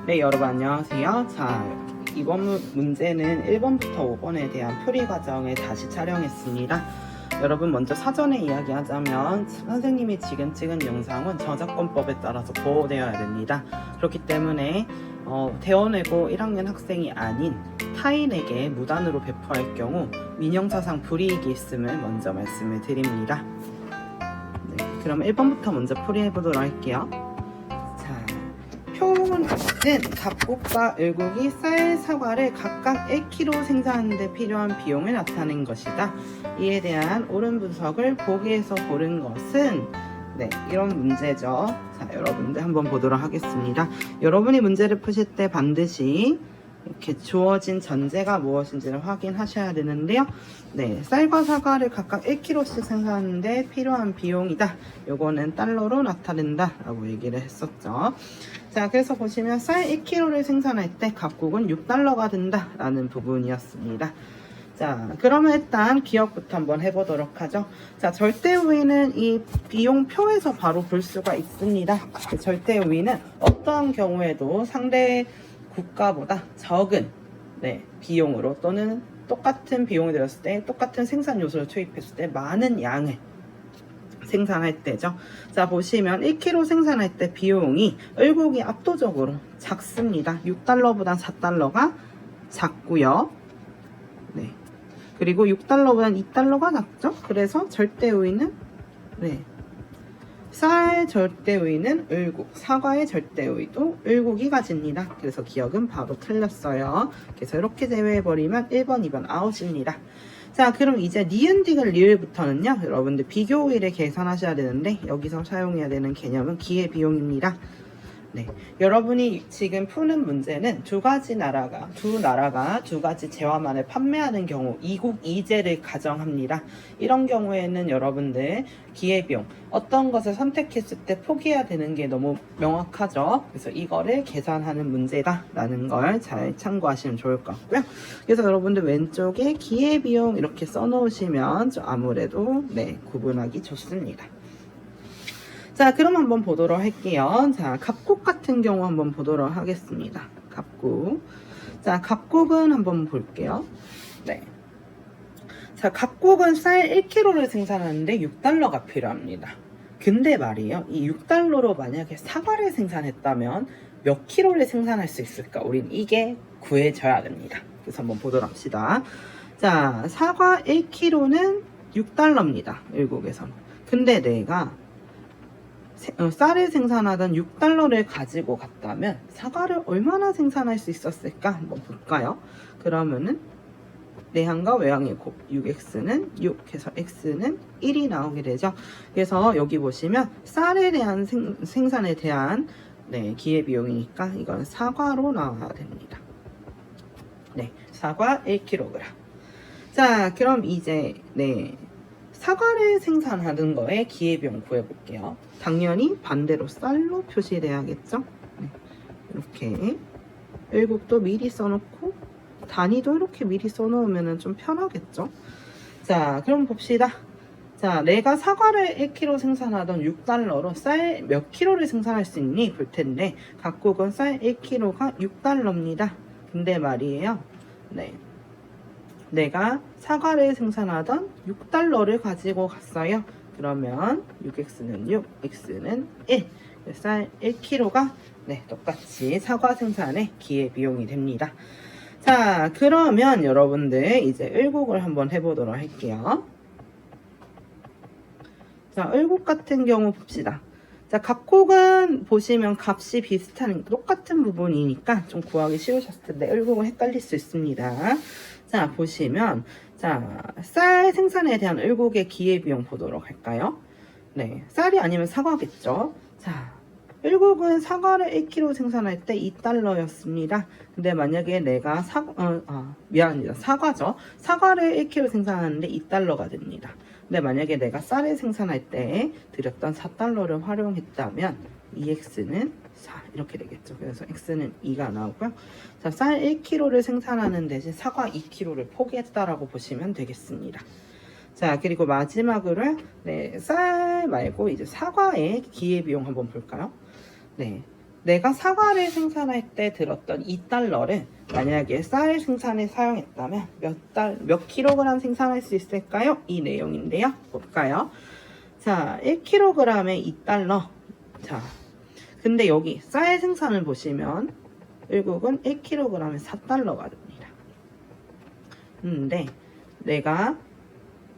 네, 여러분 안녕하세요. 자, 이번 문제는 1번부터 5번에 대한 풀이 과정을 다시 촬영했습니다. 여러분 먼저 사전에 이야기하자면 선생님이 지금 찍은 영상은 저작권법에 따라서 보호되어야 됩니다. 그렇기 때문에 대원외고 1학년 학생이 아닌 타인에게 무단으로 배포할 경우 민형사상 불이익이 있음을 먼저 말씀을 드립니다. 네, 그럼 1번부터 먼저 풀이해보도록 할게요. 표는 갑곡과 을곡이 쌀, 사과를 각각 1kg 생산하는 데 필요한 비용을 나타낸 것이다. 이에 대한 옳은 분석을 보기에서 고른 것은 이런 문제죠. 자, 여러분들 한번 보도록 하겠습니다. 여러분이 문제를 푸실 때 반드시 이렇게 주어진 전제가 무엇인지를 확인하셔야 되는데요. 쌀과 사과를 각각 1kg씩 생산하는데 필요한 비용이다. 요거는 달러로 나타낸다 라고 얘기를 했었죠. 자, 그래서 보시면 쌀 1kg를 생산할 때 각국은 6달러가 든다 라는 부분이었습니다. 자, 그러면 일단 기억부터 한번 해보도록 하죠. 자, 절대 우위는 이 비용표에서 바로 볼 수가 있습니다. 절대 우위는 어떠한 경우에도 상대 국가보다 적은 비용으로 또는 똑같은 비용이 들었을 때 똑같은 생산 요소를 투입했을 때 많은 양을 생산할 때죠. 자, 보시면 1kg 생산할 때 비용이 을곡이 압도적으로 작습니다. 6달러보다 4달러가 작고요. 그리고 6달러보다 2달러가 작죠. 그래서 절대 우위는 쌀 절대 우위는 을곡, 사과의 절대 우위도 을곡이 가집니다. 그래서 기억은 바로 틀렸어요. 그래서 이렇게 제외해버리면 1번, 2번 아웃입니다. 자, 그럼 이제 니은, 디귿, 리을부터는요, 여러분들 비교 우위를 계산하셔야 되는데 여기서 사용해야 되는 개념은 기회비용입니다. 여러분이 지금 푸는 문제는 두 나라가 두 가지 재화만을 판매하는 경우 이국 이제를 가정합니다. 이런 경우에는 여러분들 기회비용 어떤 것을 선택했을 때 포기해야 되는 게 너무 명확하죠. 그래서 이거를 계산하는 문제다 라는 걸 잘 참고하시면 좋을 것 같고요. 그래서 여러분들 왼쪽에 기회비용 이렇게 써놓으시면 좀 아무래도 구분하기 좋습니다. 자, 그럼 한번 보도록 할게요. 자, 갑곡 같은 경우 한번 보도록 하겠습니다. 갑곡. 자, 갑곡은 한번 볼게요. 자, 갑곡은 쌀 1kg를 생산하는데 6달러가 필요합니다. 근데 말이에요. 이 6달러로 만약에 사과를 생산했다면 몇 킬로를 생산할 수 있을까? 우린 이게 구해져야 됩니다. 그래서 한번 보도록 합시다. 자, 사과 1kg는 6달러입니다. 을곡에서는. 근데 내가 쌀을 생산하던 6달러를 가지고 갔다면 사과를 얼마나 생산할 수 있었을까 한번 볼까요? 그러면은 내항과 외항의 곱 6x는 6 해서 x는 1이 나오게 되죠. 그래서 여기 보시면 쌀에 대한 생산에 대한 기회비용이니까 이건 사과로 나와야 됩니다. 사과 1kg. 자, 그럼 이제 사과를 생산하는 거에 기회비용 구해볼게요. 당연히 반대로 쌀로 표시돼야겠죠. 이렇게 을곡도 미리 써놓고 단위도 이렇게 미리 써놓으면 좀 편하겠죠. 자, 그럼 봅시다. 자, 내가 사과를 1kg 생산하던 6달러로 쌀 몇 킬로를 생산할 수 있니? 볼 텐데 각국은 쌀 1kg가 6달러입니다. 근데 말이에요. 내가 사과를 생산하던 6달러를 가지고 갔어요. 그러면 6x는 6, x는 1. 쌀 1kg가 똑같이 사과 생산의 기회비용이 됩니다. 자, 그러면 여러분들 이제 을곡을 한번 해보도록 할게요. 자, 을곡 같은 경우 봅시다. 자, 갑곡은 보시면 값이 비슷한 똑같은 부분이니까 좀 구하기 쉬우셨을 텐데 을곡은 헷갈릴 수 있습니다. 자, 보시면 쌀 생산에 대한 을곡의 기회비용 보도록 할까요? 쌀이 아니면 사과겠죠. 자, 을곡은 사과를 1kg 생산할 때 2달러였습니다. 근데 만약에 내가 사과죠. 사과를 1kg 생산하는데 2달러가 됩니다. 근데 만약에 내가 쌀을 생산할 때 들였던 4달러를 활용했다면 2x는 4 이렇게 되겠죠. 그래서 x는 2가 나오고요. 자, 쌀 1kg를 생산하는 대신 사과 2kg를 포기했다라고 보시면 되겠습니다. 자, 그리고 마지막으로 쌀 말고 이제 사과의 기회비용 한번 볼까요? 내가 사과를 생산할 때 들었던 $2를 만약에 쌀 생산에 사용했다면 몇 킬로그램 생산할 수 있을까요? 이 내용인데요. 볼까요? 자, 1kg에 $2. 자, 근데 여기 쌀 생산을 보시면 결국은 1kg에 $4가 됩니다. 근데 내가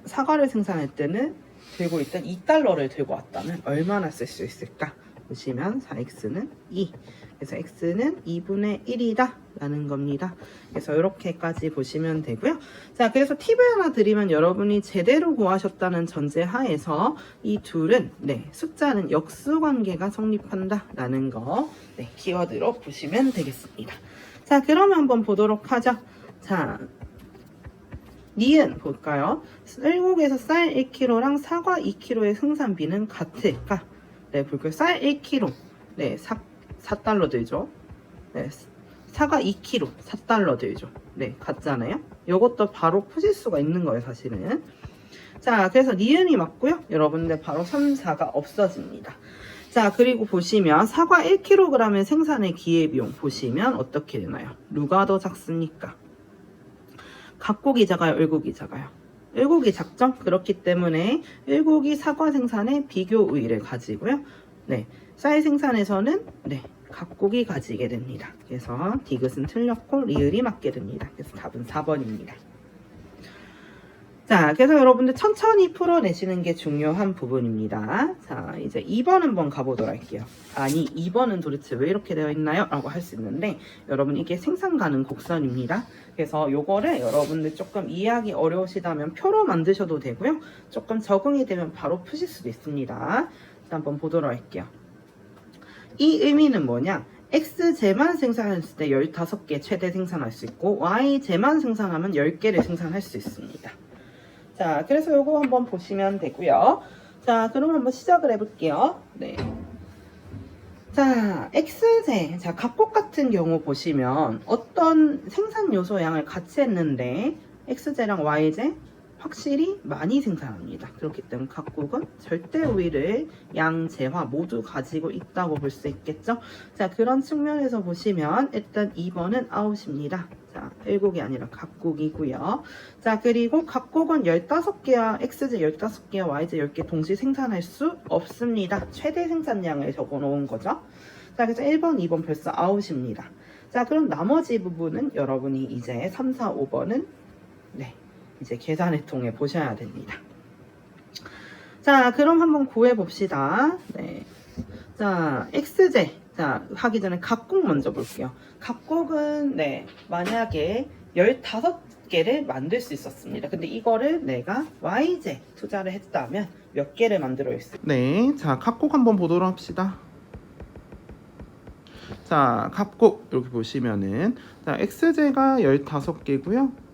사과를 생산할 때는 들고 있던 $2를 들고 왔다면 얼마나 쓸 수 있을까? 보시면 4x는 2. 그래서 x는 2분의 1이다 라는 겁니다. 그래서 이렇게까지 보시면 되고요. 자, 그래서 팁을 하나 드리면 여러분이 제대로 구하셨다는 전제 하에서 이 둘은 숫자는 역수관계가 성립한다 라는 거 키워드로 보시면 되겠습니다. 자, 그러면 한번 보도록 하죠. 자, 니은 볼까요? 일곡에서 쌀 1kg랑 사과 2kg의 생산비는 같을까? 볼까요? 쌀 1kg, 4달러 들죠? 사과 2kg, 4달러 들죠? 같잖아요? 이것도 바로 푸실 수가 있는 거예요, 사실은. 자, 그래서 니은이 맞고요. 여러분들 바로 3, 4가 없어집니다. 자, 그리고 보시면 사과 1kg의 생산의 기회비용 보시면 어떻게 되나요? 누가 더 작습니까? 각곡이 작아요, 을곡이 작아요? 을곡이 작죠? 그렇기 때문에 을곡이 사과 생산에 비교 우위를 가지고요. 쌀 생산에서는 각곡이 가지게 됩니다. 그래서 디귿은 틀렸고 리을이 맞게 됩니다. 그래서 답은 4번입니다. 자, 그래서 여러분들 천천히 풀어내시는 게 중요한 부분입니다. 자, 이제 2번 한번 가보도록 할게요. 아니, 2번은 도대체 왜 이렇게 되어 있나요? 라고 할 수 있는데, 여러분 이게 생산 가능 곡선입니다. 그래서 요거를 여러분들 조금 이해하기 어려우시다면 표로 만드셔도 되고요. 조금 적응이 되면 바로 푸실 수도 있습니다. 한번 보도록 할게요. 이 의미는 뭐냐? X제만 생산했을 때 15개 최대 생산할 수 있고 Y제만 생산하면 10개를 생산할 수 있습니다. 자, 그래서 요거 한번 보시면 되고요. 자, 그럼 한번 시작을 해볼게요. 자, X제. 자, 각곡 같은 경우 보시면 어떤 생산 요소 양을 같이 했는데 X제랑 Y제 확실히 많이 생산합니다. 그렇기 때문에 각국은 절대 우위를 양재화 모두 가지고 있다고 볼 수 있겠죠. 자, 그런 측면에서 보시면 일단 2번은 아웃입니다. 자, 1곡이 아니라 각국이고요. 자, 그리고 각국은 15개와 X제 15개와 Y제 10개 동시 생산할 수 없습니다. 최대 생산량을 적어 놓은 거죠. 자, 그래서 1번, 2번 벌써 아웃입니다. 자, 그럼 나머지 부분은 여러분이 이제 3, 4, 5번은 이제 계산을 통해 보셔야 됩니다. 자, 그럼 한번 구해 봅시다. 자, X제. 자, 하기 전에 각곡 먼저 볼게요. 각곡은 만약에 15개를 만들 수 있었습니다. 근데 이거를 내가 Y제 투자를 했다면 몇 개를 만들어 있을까요? 자, 각곡 한번 보도록 합시다. 자, 각곡 이렇게 보시면은 자, X제가 15개고요.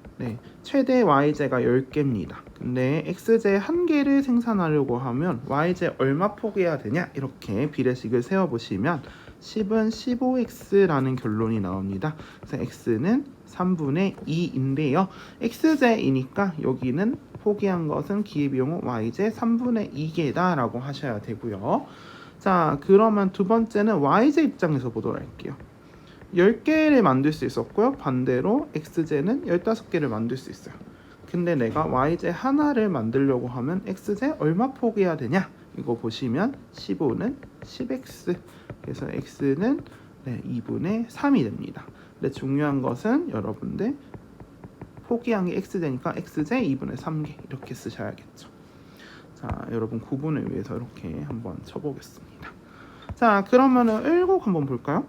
최대 Y제가 10개입니다. 근데 X제 1개를 생산하려고 하면 Y제 얼마 포기해야 되냐? 이렇게 비례식을 세워보시면 10은 15X라는 결론이 나옵니다. 그래서 X는 3분의 2인데요. X제이니까 여기는 포기한 것은 기회비용은 Y제 3분의 2개다 라고 하셔야 되고요. 자, 그러면 두 번째는 Y제 입장에서 보도록 할게요. 10개를 만들 수 있었고요. 반대로 X제는 15개를 만들 수 있어요. 근데 내가 Y제 하나를 만들려고 하면 X제 얼마 포기해야 되냐? 이거 보시면 15는 10X. 그래서 X는 2분의 3이 됩니다. 근데 중요한 것은 여러분들 포기한 게 X제니까 X제 2분의 3개 이렇게 쓰셔야겠죠. 자, 여러분 구분을 위해서 이렇게 한번 쳐보겠습니다. 자, 그러면은 을곡 한번 볼까요?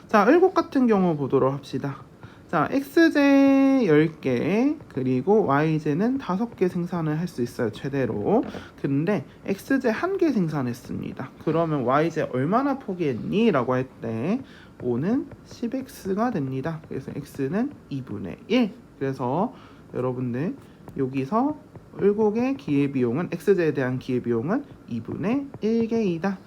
자, 을곡 같은 경우 보도록 합시다. 자, X제 10개 그리고 Y제는 5개 생산을 할 수 있어요, 최대로. 근데 X제 1개 생산했습니다. 그러면 Y제 얼마나 포기했니? 라고 할 때 5는 10X가 됩니다. 그래서 X는 2분의 1. 그래서 여러분들 여기서 을곡의 기회비용은 X제에 대한 기회비용은 2분의 1개이다.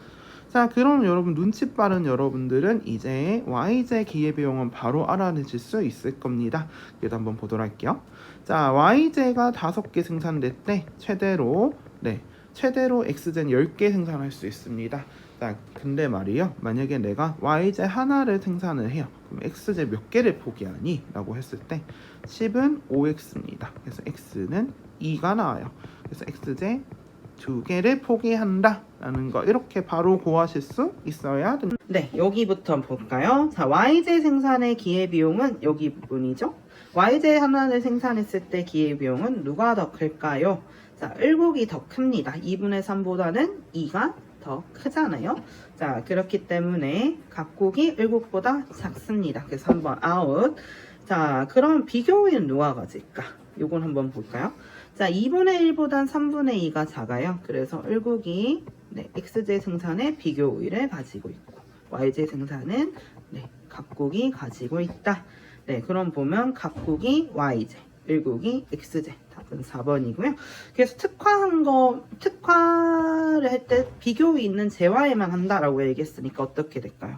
자, 그럼 여러분 눈치 빠른 여러분들은 이제 Y제 기회비용은 바로 알아내실 수 있을 겁니다. 그래도 한번 보도록 할게요. 자, Y제가 5개 생산될 때 최대로 X제는 10개 생산할 수 있습니다. 자, 근데 말이요. 만약에 내가 y제 하나를 생산을 해요. 그럼 x제 몇 개를 포기하니? 라고 했을 때 10은 5x입니다. 그래서 x는 2가 나와요. 그래서 x제 2개를 포기한다 라는 거 이렇게 바로 구하실 수 있어야 됩니다. 네, 여기부터 볼까요? 자, y제 생산의 기회비용은 여기 부분이죠. y제 하나를 생산했을 때 기회비용은 누가 더 클까요? 자, 1국이 더 큽니다. 2분의 3보다는 2가 더 크잖아요. 자, 그렇기 때문에 각국이 1국보다 작습니다. 그래서 3번 아웃. 자, 그럼 비교우위는 누가 가질까? 요건 한번 볼까요? 자, 2분의 1보단 3분의 2가 작아요. 그래서 1국이 x제 생산의 비교우위를 가지고 있고 y제 생산은 각국이 가지고 있다. 네, 그럼 보면 각국이 y제, 1국이 x제. 답은 4번이고요. 그래서 특화를 할 때 비교우 있는 제와에만 한다라고 얘기했으니까 어떻게 될까요?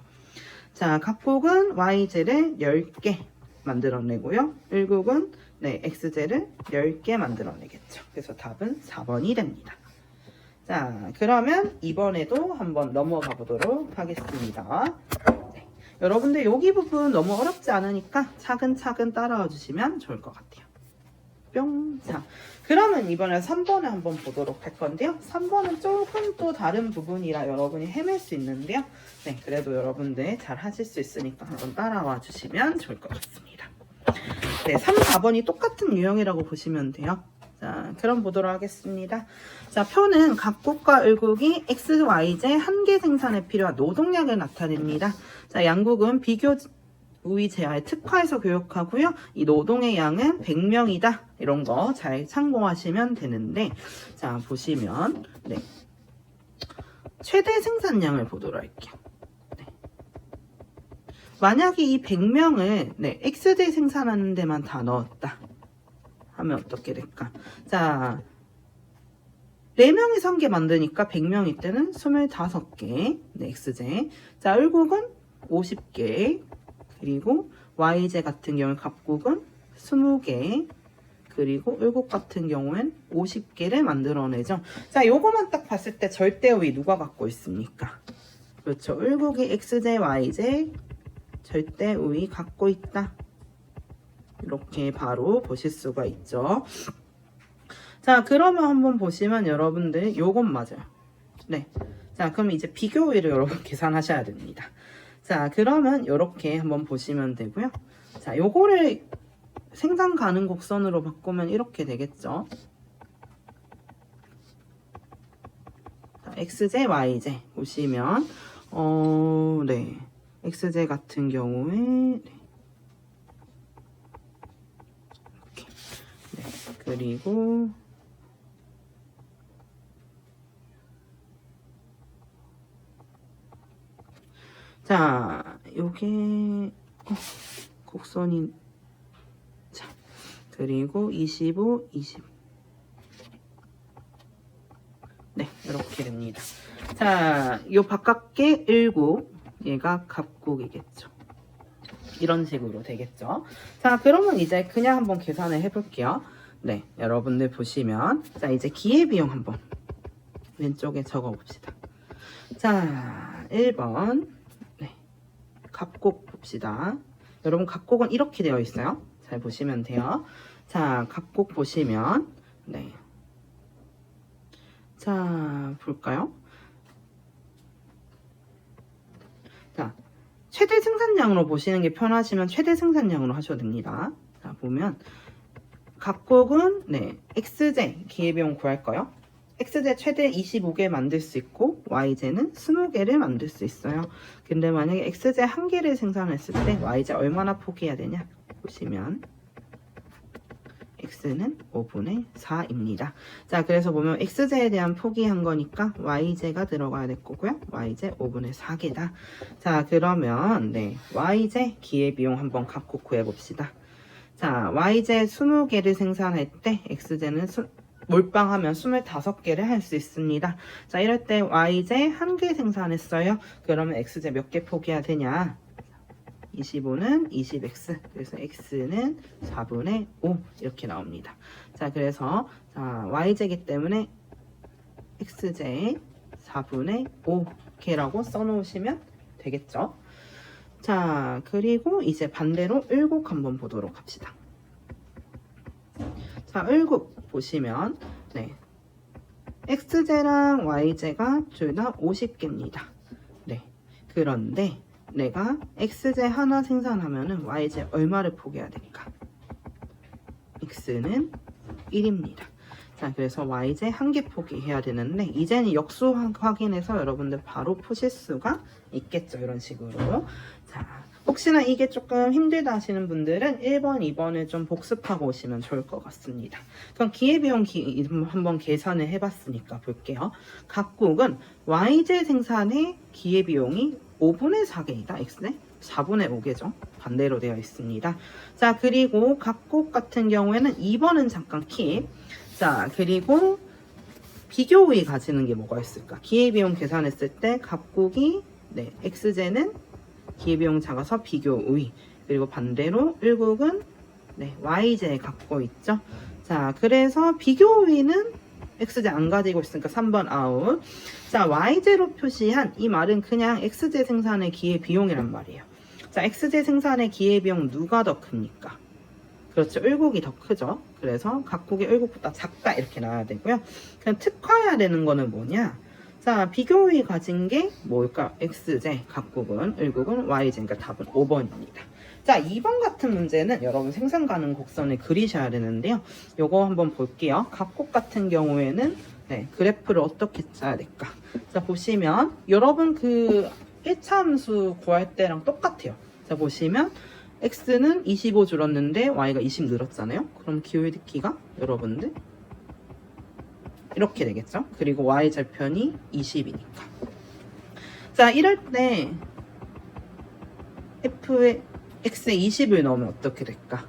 자, 각국은 y제를 10개 만들어내고요. 1국은 x제를 10개 만들어내겠죠. 그래서 답은 4번이 됩니다. 자, 그러면 이번에도 한번 넘어가 보도록 하겠습니다. 네, 여러분들 여기 부분 너무 어렵지 않으니까 차근차근 따라와 주시면 좋을 것 같아요. 뿅. 자, 그러면 이번에 3번을 한번 보도록 할 건데요. 3번은 조금 또 다른 부분이라 여러분이 헤맬 수 있는데요. 네, 그래도 여러분들 잘 하실 수 있으니까 한번 따라와 주시면 좋을 것 같습니다. 네, 3, 4번이 똑같은 유형이라고 보시면 돼요. 자, 그럼 보도록 하겠습니다. 자, 표는 각국과 을국이 X, Y제 한 개 생산에 필요한 노동량을 나타냅니다. 자, 양국은 비교 우위 제하에 특화해서 교육하고요. 이 노동의 양은 100명이다. 이런 거 잘 참고하시면 되는데, 자, 보시면, 최대 생산량을 보도록 할게요. 만약에 이 100명을, X제 생산하는 데만 다 넣었다. 하면 어떻게 될까? 자, 4명이 선 개 만드니까 100명일 때는 25개, X제. 자, 을국은 50개. 그리고 Y제 같은 경우는 각국은 20개, 그리고 을국 같은 경우엔 50개를 만들어내죠. 자, 요거만 딱 봤을 때 절대우위 누가 갖고 있습니까? 그렇죠. 을국이 X제, Y제 절대우위 갖고 있다. 이렇게 바로 보실 수가 있죠. 자, 그러면 한번 보시면 여러분들 요건 맞아요. 네. 자, 그럼 이제 비교우위를 여러분 계산하셔야 됩니다. 자, 그러면 이렇게 한번 보시면 되고요. 자, 요거를 생산 가능 곡선으로 바꾸면 이렇게 되겠죠. 자, X제, Y제 보시면 X제 같은 경우에 이렇게. 그리고 자, 요게 곡선이 자, 그리고 25, 20. 네, 이렇게 됩니다. 자, 요 바깥게 1국, 얘가 갑국이겠죠. 이런 식으로 되겠죠. 자, 그러면 이제 그냥 한번 계산을 해볼게요. 네, 여러분들 보시면 자, 이제 기회비용 한번 왼쪽에 적어봅시다. 자, 1번 갑국 봅시다. 여러분 갑국은 이렇게 되어 있어요. 잘 보시면 돼요. 자, 갑국 보시면 자, 볼까요? 자, 최대 생산량으로 보시는 게 편하시면 최대 생산량으로 하셔도 됩니다. 자, 보면 각국은 X제 기회비용 구할 거요. X제 최대 25개 만들 수 있고 Y제는 20개를 만들 수 있어요. 근데 만약에 X제 1개를 생산했을 때 Y제 얼마나 포기해야 되냐 보시면 X는 5분의 4입니다. 자, 그래서 보면 X제에 대한 포기한 거니까 Y제가 들어가야 될 거고요. Y제 5분의 4개다. 자, 그러면 Y제 기회비용 한번 각국 구해봅시다. 자, Y제 20개를 생산할 때 X제는 몰빵하면 25개를 할 수 있습니다. 자, 이럴 때 Y제 1개 생산했어요. 그러면 X제 몇 개 포기해야 되냐? 25는 20X. 그래서 X는 4분의 5 이렇게 나옵니다. 자, 그래서 자, Y제이기 때문에 X제 4분의 5 이렇게라고 써놓으시면 되겠죠. 자, 그리고 이제 반대로 을곡 한번 보도록 합시다. 자, 을곡 보시면 네, x제랑 y제가 둘 다 50개입니다. 네, 그런데 내가 x제 하나 생산하면은 y제 얼마를 포기해야 될까? x는 1입니다. 자, 그래서 y제 한 개 포기해야 되는데 이제는 역수 확인해서 여러분들 바로 푸실 수가 있겠죠. 이런 식으로. 자, 혹시나 이게 조금 힘들다 하시는 분들은 1번, 2번을 좀 복습하고 오시면 좋을 것 같습니다. 그럼 기회비용 한번 계산을 해봤으니까 볼게요. 각국은 y제 생산의 기회비용이 5분의 4개이다. x네 4분의 5개죠. 반대로 되어 있습니다. 자, 그리고 각국 같은 경우에는 2번은 잠깐 킵. 자, 그리고 비교 우위 가지는 게 뭐가 있을까? 기회비용 계산했을 때 각국이 네, x제는 기회비용 작아서 비교 우위, 그리고 반대로 을국은 네, y제 갖고 있죠. 자, 그래서 비교 우위는 x제 안 가지고 있으니까 3번 아웃. 자, y제로 표시한 이 말은 그냥 x제 생산의 기회비용이란 말이에요. 자, x제 생산의 기회비용 누가 더 큽니까? 그렇죠. 을국이 더 크죠. 그래서 각국이 을국보다 작다 이렇게 나와야 되고요. 그냥 특화해야 되는 거는 뭐냐? 자, 비교의 가진 게 뭘까? x제, 각국은, 을국은, y제. 그러니까 답은 5번입니다. 자, 2번 같은 문제는 여러분 생산 가능 곡선을 그리셔야 되는데요. 요거 한번 볼게요. 각국 같은 경우에는 네, 그래프를 어떻게 짜야 될까? 자, 보시면 여러분 그 1차 함수 구할 때랑 똑같아요. 자, 보시면 x는 25 줄었는데 y가 20 늘었잖아요. 그럼 기울기가 여러분들 이렇게 되겠죠. 그리고 y절편이 20이니까. 자, 이럴 때 f에 x에 20을 넣으면 어떻게 될까?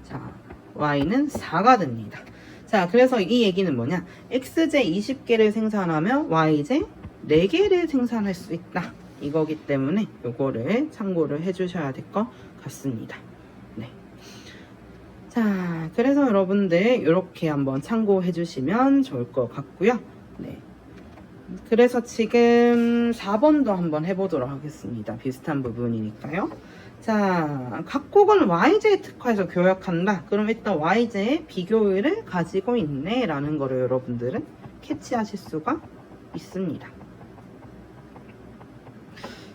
자, y는 4가 됩니다. 자, 그래서 이 얘기는 뭐냐? x제 20개를 생산하면 y제 4개를 생산할 수 있다. 이거기 때문에 요거를 참고를 해주셔야 될 것 같습니다. 네. 자, 그래서 여러분들 이렇게 한번 참고해 주시면 좋을 것 같고요. 네. 그래서 지금 4번도 한번 해보도록 하겠습니다. 비슷한 부분이니까요. 자, 각국은 y제에 특화해서 교역한다. 그럼 일단 y제의 비교율을 가지고 있네 라는 거를 여러분들은 캐치하실 수가 있습니다.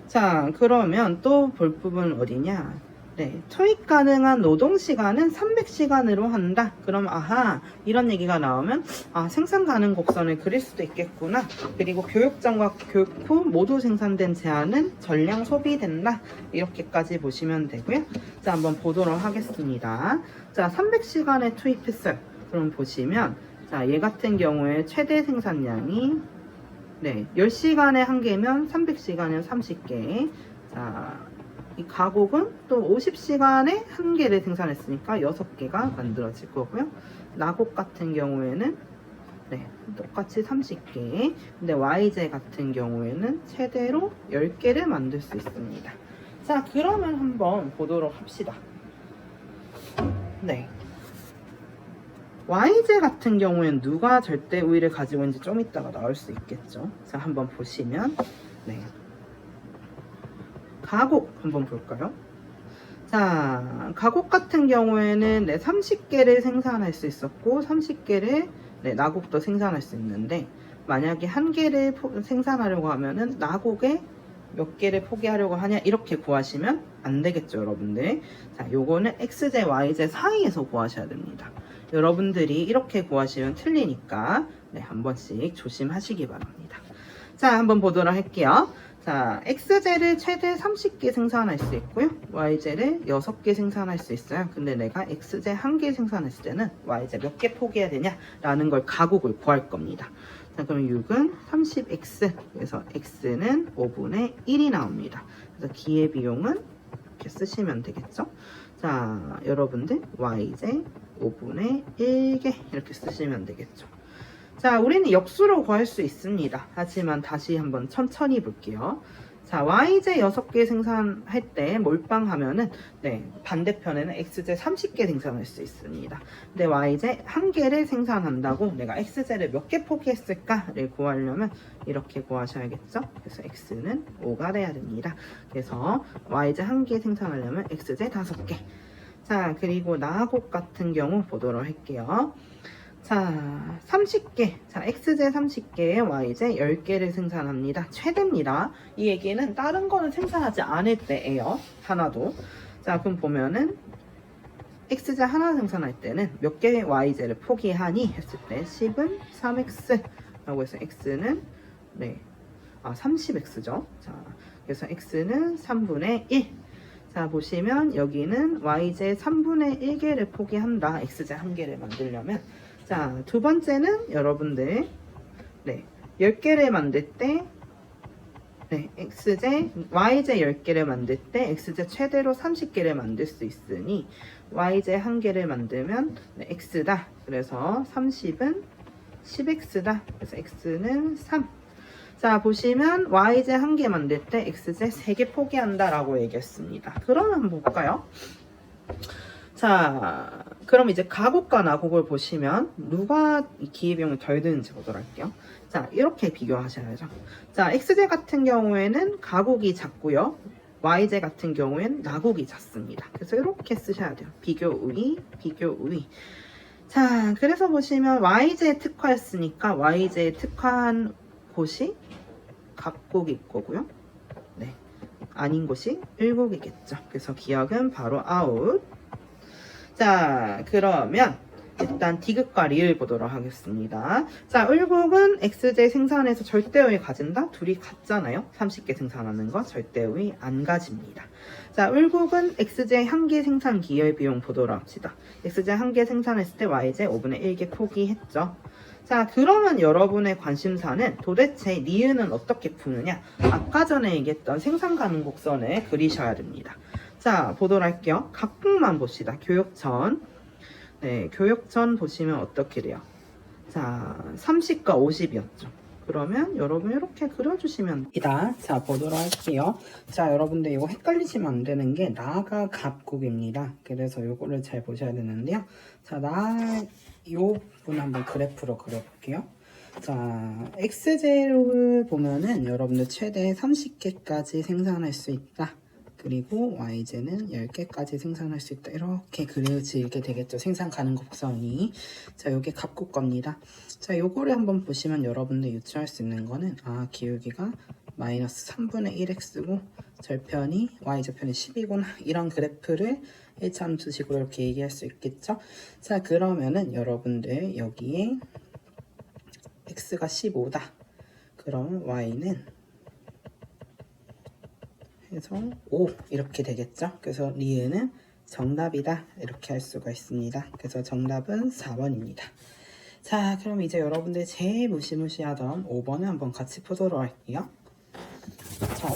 자, 그러면 또 볼 부분은 어디냐? 네, 투입 가능한 노동시간은 300시간으로 한다. 그럼 아하, 이런 얘기가 나오면 아, 생산 가능 곡선을 그릴 수도 있겠구나. 그리고 교육 전과 교육 후 모두 생산된 제한은 전량 소비된다. 이렇게까지 보시면 되고요. 자, 한번 보도록 하겠습니다. 자, 300시간에 투입했어요. 그럼 보시면 자, 얘 같은 경우에 최대 생산량이 네, 10시간에 1개면 300시간에 30개. 자, 이 가곡은 또 50시간에 1개를 생산했으니까 6개가 만들어질 거고요. 나곡 같은 경우에는 네, 똑같이 30개. 근데 y제 같은 경우에는 최대로 10개를 만들 수 있습니다. 자, 그러면 한번 보도록 합시다. 네. y제 같은 경우에는 누가 절대 우위를 가지고 있는지 좀 이따가 나올 수 있겠죠. 자, 한번 보시면 네. 가곡 한번 볼까요? 자, 가곡 같은 경우에는 네, 30개를 생산할 수 있었고 30개를 네, 나곡도 생산할 수 있는데 만약에 1개를 생산하려고 하면은 나곡에 몇 개를 포기하려고 하냐 이렇게 구하시면 안 되겠죠, 여러분들. 자, 요거는 x제, y제 사이에서 구하셔야 됩니다. 여러분들이 이렇게 구하시면 틀리니까 네, 한 번씩 조심하시기 바랍니다. 자, 한번 보도록 할게요. 자, x제를 최대 30개 생산할 수 있고요. y제를 6개 생산할 수 있어요. 근데 내가 x제 1개 생산했을 때는 y제 몇 개 포기해야 되냐? 라는 걸 가곡을 구할 겁니다. 자, 그럼 6은 30x. 그래서 x는 5분의 1이 나옵니다. 그래서 기회비용은 이렇게 쓰시면 되겠죠. 자, 여러분들 y제 5분의 1개 이렇게 쓰시면 되겠죠. 자, 우리는 역수로 구할 수 있습니다. 하지만 다시 한번 천천히 볼게요. 자, yj 6개 생산할 때 몰빵하면은 반대편에는 xj 30개 생산할 수 있습니다. 근데 yj 1개를 생산한다고 내가 xj를 몇 개 포기했을까를 구하려면 이렇게 구하셔야겠죠. 그래서 x는 5가 돼야 됩니다. 그래서 yj 1개 생산하려면 xj 5개. 자, 그리고 나곡 같은 경우 보도록 할게요. 자, 30개. 자, xj 30개에 yj 10개를 생산합니다. 최대입니다. 이 얘기는 다른 거는 생산하지 않을 때예요. 하나도. 자, 그럼 보면은 xj 하나 생산할 때는 몇 개의 yj를 포기하니 했을 때 10은 3x 라고 해서 x는 30x죠. 자, 그래서 x는 3분의 1. 자, 보시면 여기는 yj 3분의 1개를 포기한다. xj 1개를 만들려면. 자, 두 번째는 여러분들 10개를 만들 때 yj 10개를 만들 때 xj 최대로 30개를 만들 수 있으니 yj 1개를 만들면 x다. 그래서 30은 10x다. 그래서 x는 3. 자, 보시면 yj 1개 만들 때 xj 3개 포기한다 라고 얘기했습니다. 그러면 한번 볼까요? 자, 그럼 이제 가곡과 나곡을 보시면 누가 기회비용이 덜 드는지 보도록 할게요. 자, 이렇게 비교하셔야죠. 자, xj 같은 경우에는 가곡이 작고요. yj 같은 경우에는 나곡이 작습니다. 그래서 이렇게 쓰셔야 돼요. 비교 우위, 비교 우위. 자, 그래서 보시면 yj에 특화했으니까 yj에 특화한 곳이 갑곡일 거고요. 아닌 곳이 을곡이겠죠. 그래서 기억은 바로 아웃. 자, 그러면 일단 디귿과 리을 보도록 하겠습니다. 자, 을곡은 xj 생산해서 절대우위 가진다? 둘이 같잖아요. 30개 생산하는 거 절대우위 안 가집니다. 자, 을곡은 xj 1개 생산 기회비용 보도록 합시다. xj 1개 생산했을 때 yj 5분의 1개 포기했죠. 자, 그러면 여러분의 관심사는 도대체 리을은 어떻게 푸느냐? 아까 전에 얘기했던 생산 가능 곡선을 그리셔야 됩니다. 자, 보도록 할게요. 각국만 봅시다. 교역전. 교역전 보시면 어떻게 돼요? 자, 30과 50이었죠. 그러면 여러분 이렇게 그려주시면 됩니다. 자, 보도록 할게요. 자, 여러분들 이거 헷갈리시면 안 되는 게 나가 갑국입니다. 그래서 이거를 잘 보셔야 되는데요. 자, 요 부분 한번 그래프로 그려볼게요. 자, x제를 보면은 여러분들 최대 30개까지 생산할 수 있다. 그리고 yj는 10개까지 생산할 수 있다. 이렇게 그려지게 되겠죠. 생산 가능 곡선이. 자, 요게 갑곡 겁니다. 자, 요거를 한번 보시면 여러분들 유추할 수 있는 거는 기울기가 마이너스 3분의 1x고 절편이 y절편이 10이구나. 이런 그래프를 1차 함수식으로 이렇게 얘기할 수 있겠죠. 자, 그러면은 여러분들 여기에 x가 15다. 그럼 y는 해서 5 이렇게 되겠죠. 그래서 리은은 정답이다 이렇게 할 수가 있습니다. 그래서 정답은 4번입니다. 자, 그럼 이제 여러분들 제일 무시무시하던 5번을 한번 같이 푸도록 할게요. 자,